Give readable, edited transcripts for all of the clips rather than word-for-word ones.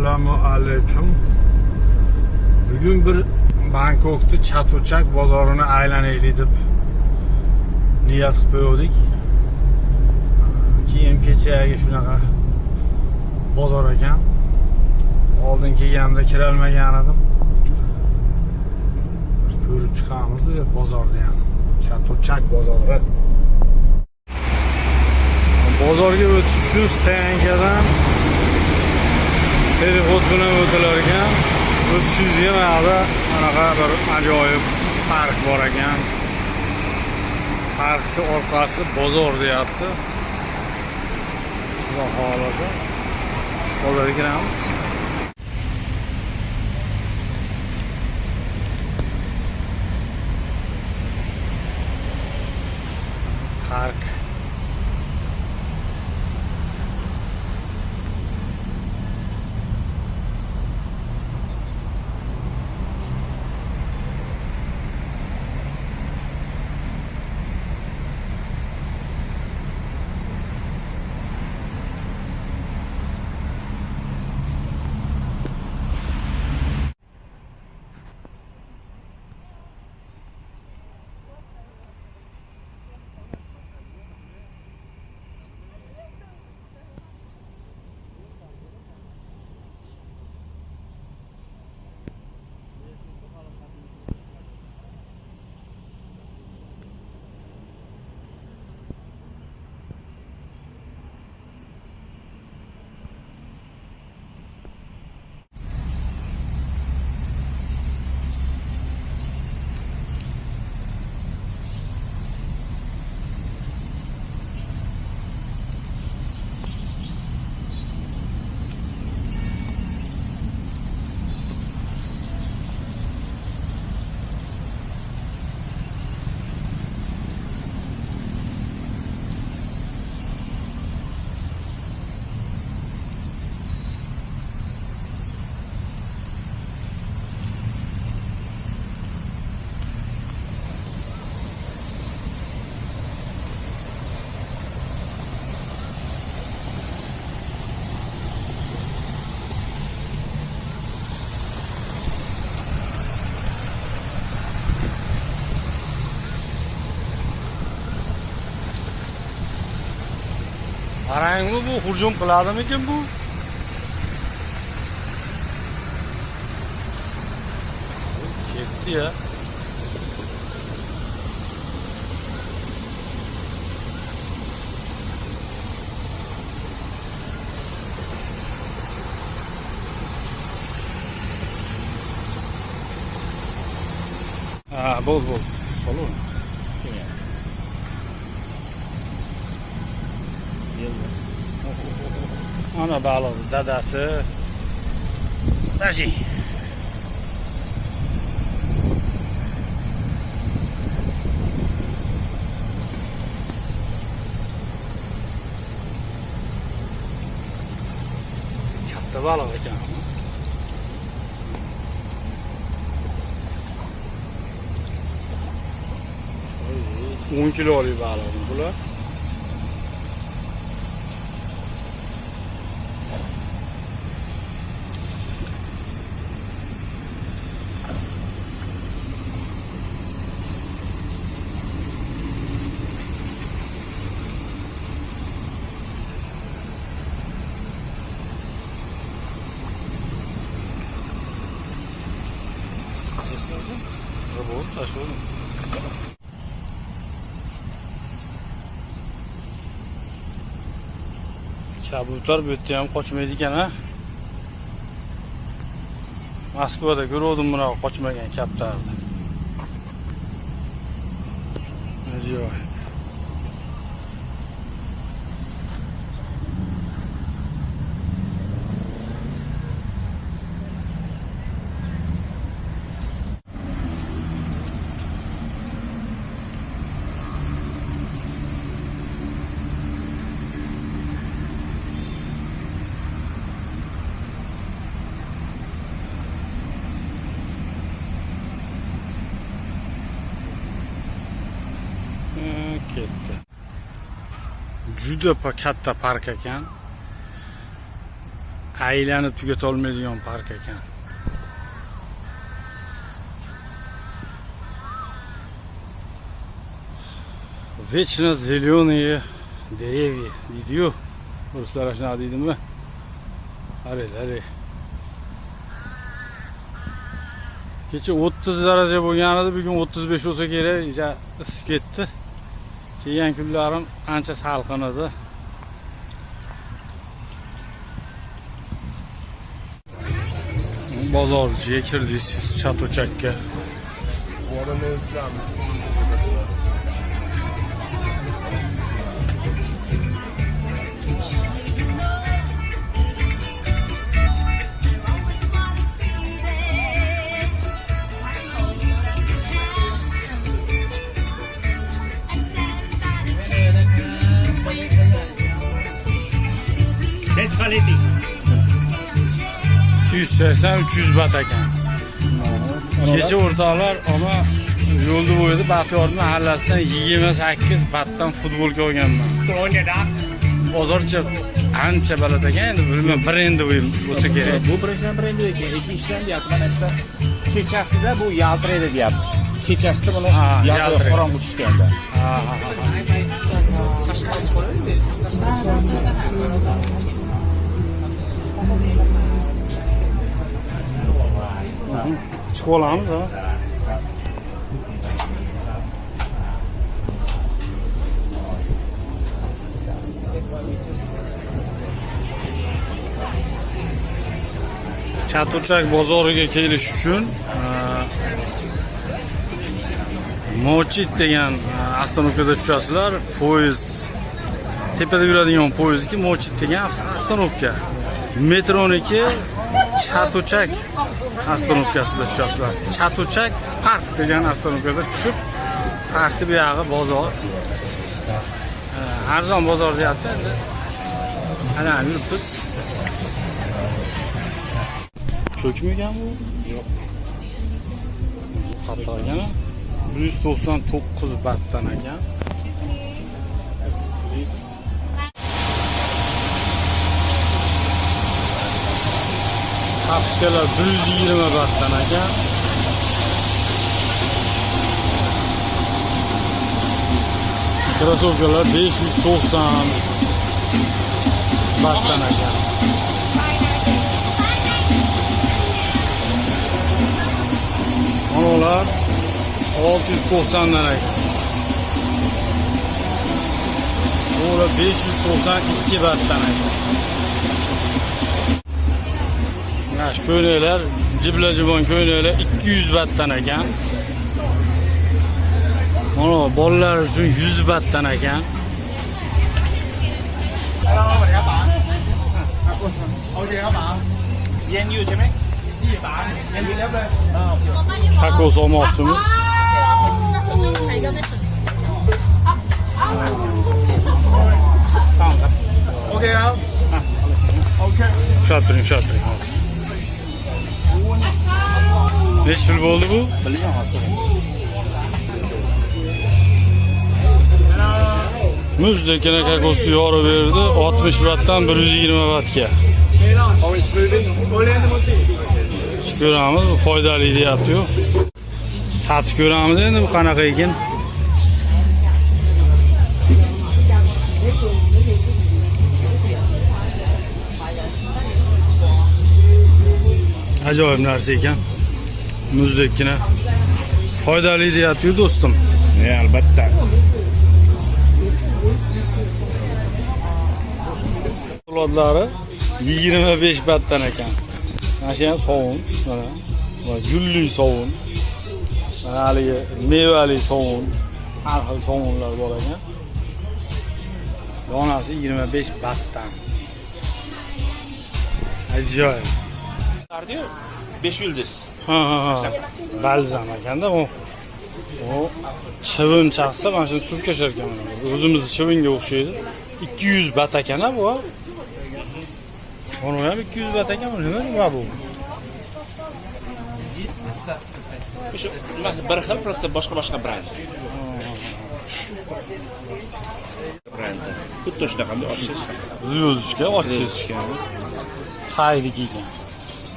Assalomu alaykum. Bugun bir Bangkokni Chatuchak bozorini aylanaylik deb niyat qilib qo'ydik. Keyin kechagi shunaqa bozor ekan. Oldin kelganda kira olmagan edim. Ko'rib chiqamiz bu bozorda ham. Chatuchak bozori. Bozorga o'tish uchun Stankadan perexod bilan o'tilar ekan. O'tishingizga mana anaqa bir ajoyib park bor ekan. Parkning orqasi bozor deyapti. Xudo xolasa bozorga kiramiz. Park Qarangmi, bu hujum qiladimikin bu? Ketdi ya. Bol. Solun. Ana baliq dadasi. Dashi. Katta baliq ekan. 10 kilolik baliq bular. Robot taşıyor. Kabutar bu yerda ham qochmaydi ekan ha. Moskvada ko'rdim buni qochmagan kaptarni. Ajoyib. Ketdi. Juda katta park ekan. aylanib tugata olmaydigan park ekan. Вечно зеленые деревья. Deydi-yu. Ruslar shunaqa deydimi? Qarang. Kecha 30 daraja bo'lgan edi, bugun 35 bo'lsa kerak, ja isib ketdi. Kelgan kunlarim ancha salqin edi. Bozorchiga kirdik, Chatochakka. Kaç paleti? 280-300 bat ekan. Kecha o'rtoqlar ama yo'lda bo'yida Baxtiyor mahallasidan 28 batdan futbolka olganman. O'ynadan. Bozorchi ancha baland ekan, endi bilmayman, bir endi bo'lsa kerak. Bu birinchidan ekan, ikki ishdan deyapti. Mana bitta kechasida bu yaltiraydi deyapti. Kechasida buni yaltiraydi, qorong'u tushganda. Chiqib olamiz, ha. Chatochak bozoriga kelish uchun Mochit degan avtomobilga tushasizlar. Poyezd tepada yuradigan poyezdki Mochit degan avtomobilga. Metroniki Chatochak avtomobilkasida tushasizlar. Chatochak park degan avtomobilga tushib, parkni bu yog'i bozor. Arzon bozor deyapti endi. Ana yuribmiz. Cho'kmagan bu? Yo'q. Qattiq ekan. 199 batdan ekan. Kapishkalar 120 batdan ekan. Krasovkalar 590 batdan ekan. Onolar 690 dan ekan. Ola 592 batdan ekan. Mana shu ko'ylaklar, jibla-jibon ko'ylaklar 200 batdan ekan. Mana bolalar uchun 100 batdan ekan. Takos olmoqchimiz. Okey abi. Okey. Ushattiring. Necha pul bo'ldi bu? Bilmayman. Muzdekina kakosni yorib berdi, 60 batdan 120 batga. Ko'ramiz, bu foydali deyapti-yu. Tatib ko'ramiz endi bu qanaqa ekan. Ajoyib narsa ekan. Muzdekina foydali deyapti-yu do'stim. Albatta. Lodlari 25 batdan ekan. Mana shu ham sovun, mana. Va gulli sovun. Mana haligi mevali sovun, har xil sovunlar bor ekan. Donasi 25 batdan. Ajoyib. Qardiyu 5 yulduz. Ha. Balzam ekanda bu. O chivin chaqsa mana shu surkashar ekan. O'zimiz chivinga o'xshaydi. 200 bat ekan bu. Onu ham 200 bat ekan, nima bu? Shu bir xil, просто boshqa brend. Brend. Xuddi shunaqa, ochish. Звездочка, ochish. Tayliki ekan.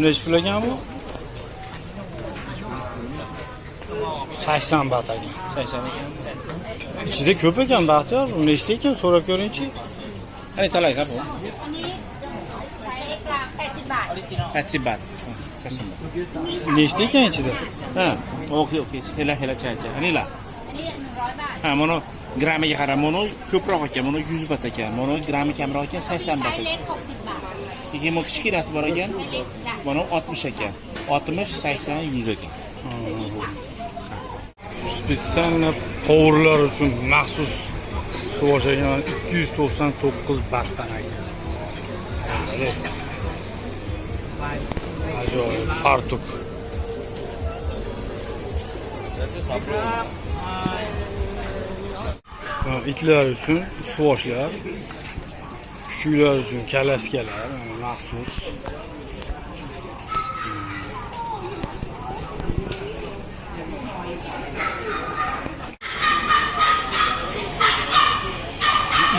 Necha pul ekan bu? 80 baht ekan. 80 ekan. Ichida ko'p ekan Baxtiyor. Nechta ekan so'rab ko'ring-chi. Ani talayครับผม อันนี้ใช้กลาง80 บาท 80 baht. 80 baht. Nechta ekan ichida? Ha, okey. Hela cha. Anila. อันนี้100 บาท Ha, mana gramiga qarab, mana ko'proq ekan, mana 100 baht ekan. Mana grami kamroq ekan, 80 ไซ baht ส์ ekan. เล็ก60 บาท Keyin bu kichkinasi bor ekan. ไซส์เล็กได้ Mana 60 ekan. 60, 80, 100 ekan. Spesialni qovurlar uchun maxsus suvoshagan 299 bahtdan ekan. Ajoyib fartuk. Itlar uchun suvoshlar, kuchuklar uchun kalaskalar maxsus.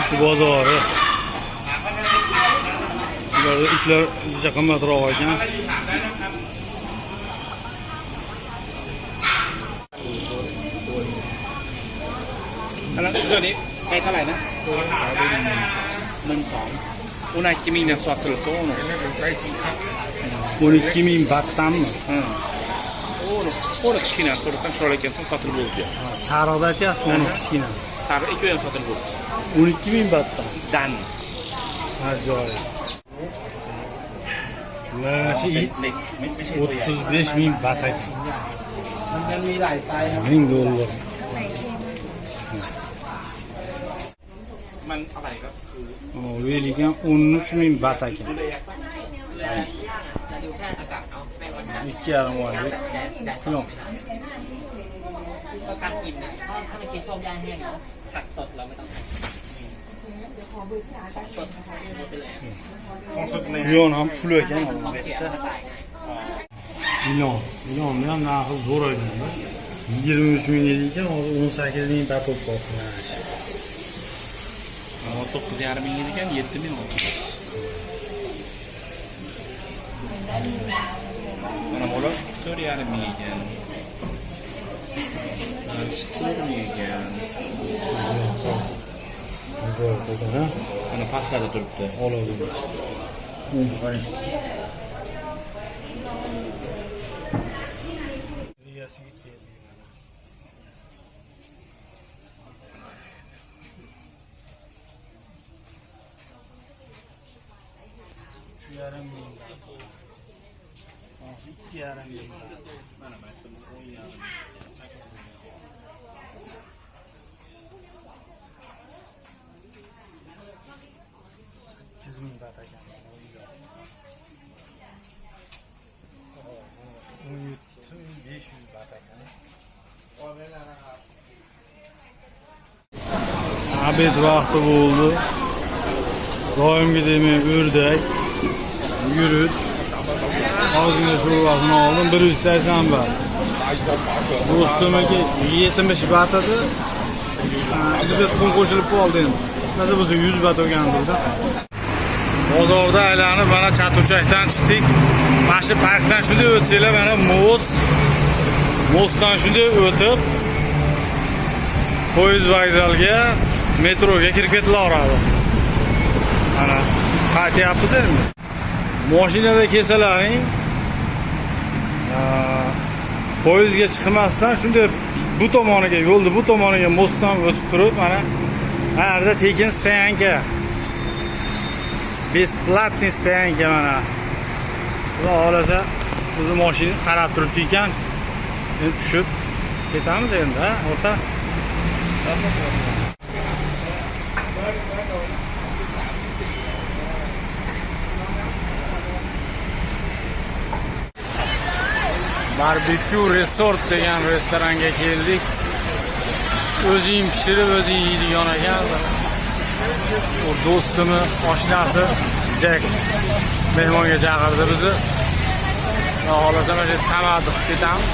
It bozori. Ularda itlar juda qimmatroq ekan. Anaตัวนี้ใกล้เท่าไหร่นะ12,000 Una 2,000 deb sotilibdi uni. 12.000 bahtdanmi? Uni kichkina so'rasam chiroyli ekansan sotilib bo'ldi. Sariqda aytyapsiz, uni kichkina. Sari 2 ham sotilib bo'ldi. 12.000 bahtdan. Dan. Ajoyib. Mana shu it 35.000 baht ekan. มันมีหลายไซส์ครับ $1000. มันอะไรครับคือ O'yligan 13.000 baht ekan. จะดูแค่อากาศเอาแป้งวันจันทร์ Ikki yarim oylik. แดดสด Film. ก็การกินนะถ้าไม่กินส้มย่างแห้งนะผักสดเราไม่ต้องของสดหมดไปเลย Milyon ham pul ekan. ท้องเสียก็ตายง่าย Milyon ham narxi zo'r ekan. 23.000 ekan, hozir 18.000 baht bo'lib qoldi. 9,5 ming ekan 7,000 oldi. Mana bular 4,5 ming ekan. Mana 4 ming ekan. Zo'r ekan, ha? Mana pastlada turibdi. Oladi. Qo'y. Riyasiga keldi. Şu yarim ming. 2,5 ming. Mana bu 10,5. 8.000 baht ekan. 17.500 baht ekan. Abed vaqti bo'ldi. Doimgidek men o'rdak, yurut, ozgina sho'rvasini oldim 180 baht. Do'stimniki 70 baht edi. Bizga pul qo'shilib qoldi endi. Nasib bo'lsa 100 baht o'rgandik-da. Bozorda aylanib mana Chatuchakdan chiqdik. Mana shu parkdan shunday o'tsanglar mana mostdan shunday o'tib poyezd vokzaliga, metroga kirib ketilaveradi. Mana qaytyapmiz endi. Mashinada kelsalaring, poyezdga chiqmasdan shunday bu tomoniga, yo'lni bu tomoniga mostdan o'tib turib, mana yerda tekin stoyanka. Besplatniy stoyanka mana. Xudo xolasa, o'zi mashina qarab turibdi ekan. Endi tushib ketamiz endi, ha, o'rta. Barbecue Resort degan restoranga keldik. O'zing pishirib, o'zing yeydigan ekan. O do'stimi, oshnasi Jack mehmonga chaqirdi bizni. Xohlasa mana tamaddiq ketamiz.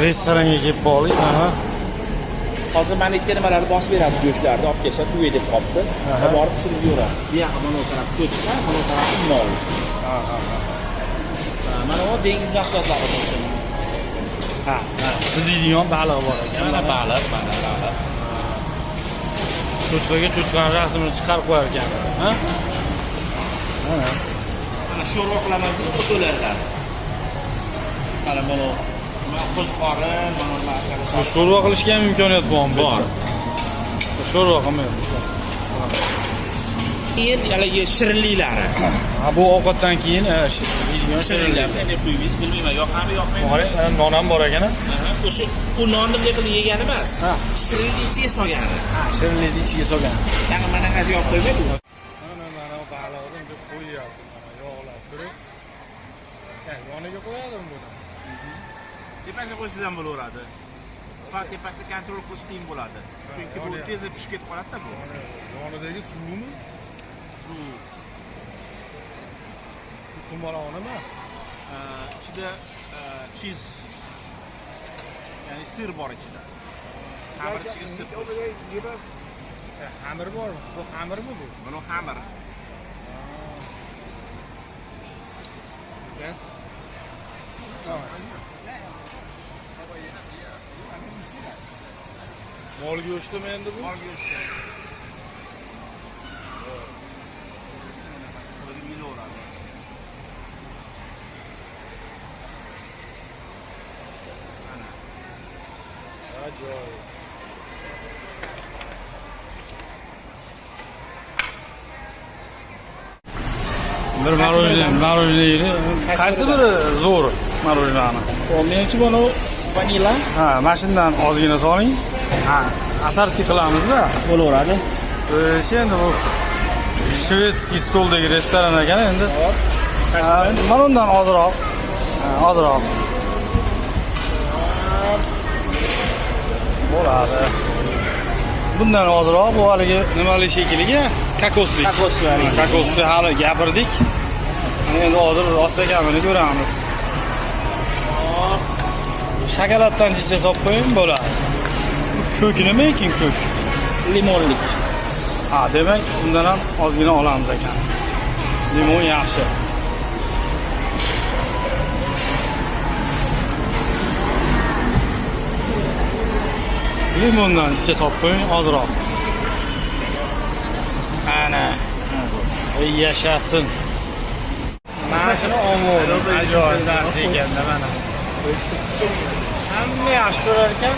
Restoranga kelib qoldik, mana. Hozir mana ikki nimalarni bosib beradi go'shtlarni olib kelishadi, tuve deb qolibdi. Va borib pishirib yuboradi. Bu yoqqa mana bu taraf ko'chka, mana bu taraf mol. Mana bu dengiz mahsulotlari bo'lsin. Ha, biz yeydigan baliq bor ekan. Mana baliq, mana baliq. Cho'chqaga cho'chqani rasmini chiqarib qo'yar ekan. Ha? Mana sho'rva qilaman deb fotolarlar. Mana buni qo'zqorin, mana bu narsalar. Sho'rva qilishga ham imkoniyat bormi? Bor. Sho'rva qilmaymiz. Keyin haligi shirinliklari. Ha, bu ovqatdan keyin yeydigan Shirinliklarni endi qo'yamiz, bilmayman, yoqadimi, yoqmaydimi. Non ham bor ekan. O'sha u nonni bunday qilib yegani emas. Ha. Shirinlikni ichiga solgani. Shirinlikni ichiga solgan. Tag'in mana qancha olib qo'ymaydi. Mana baliqni deb qo'yyapti. Mana yog'lab turib. Yoniga qo'yadimi buni? Tepasiga qo'ysangiz ham bo'laveradi. Faqat tepasiga kontrol qilish qiyin bo'ladi. Chunki bu tezda pishib ketib qoladi-da bu. Yonidagi suvmi? Suv. Tumalog'imi? Ichida cheese, ya'ni sir bor ichida. Xamir ichiga sir. Xamir bormi? Bu xamirmi bu? Mana xamir. Yes. Mol go'shtimi endi bu? Mol go'shti. Buni milaveradi. Mana. Ajoyib. Bir marojnayni qaysi biri zo'r marojnani? Menimcha buni vanilla Ha, mana shundan ozgina soling. Ha, asarti qilamiz-da. bo'laveradi. Endi bu shvedskiy stoldagi restoran ekan endi. Mana undan ozroq. Ozroq. Bo'ladi. Bundan ozroq bu haligi nimali shekilliga kokosli. Kokosli hali gapirdik. Endi hozir rosta kamini ko'ramiz. Shokoladdan chicha solib qo'ying bo'ladi. Ko'k nima ekan ko'k? Limonlik. Ha, demak, undan ham ozgina olamiz ekan. Limon yaxshi. Limondan chicha solib qo'ying ozroq. Ana. Yashasin. Mana shuni olmodim. Ajoyib narsa ekan-da mana. Hamma yaxshi ko'rar ekan.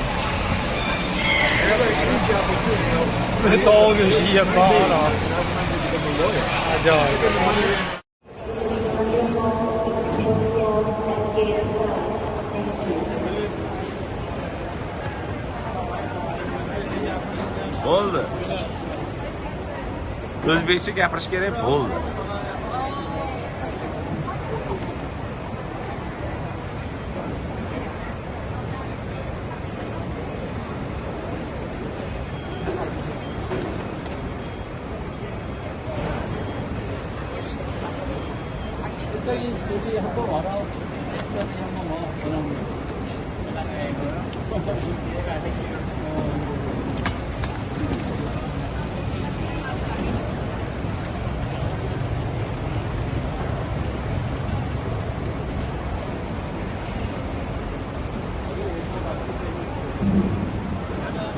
Tovuq go'shti yeyapman. Ajoyib. Bo'ldi. O'zbekcha gapirish kerak, bo'ldi.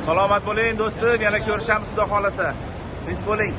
Salomat bo'ling do'stim, yana ko'rishamiz xudo xolasa. Tinch bo'ling.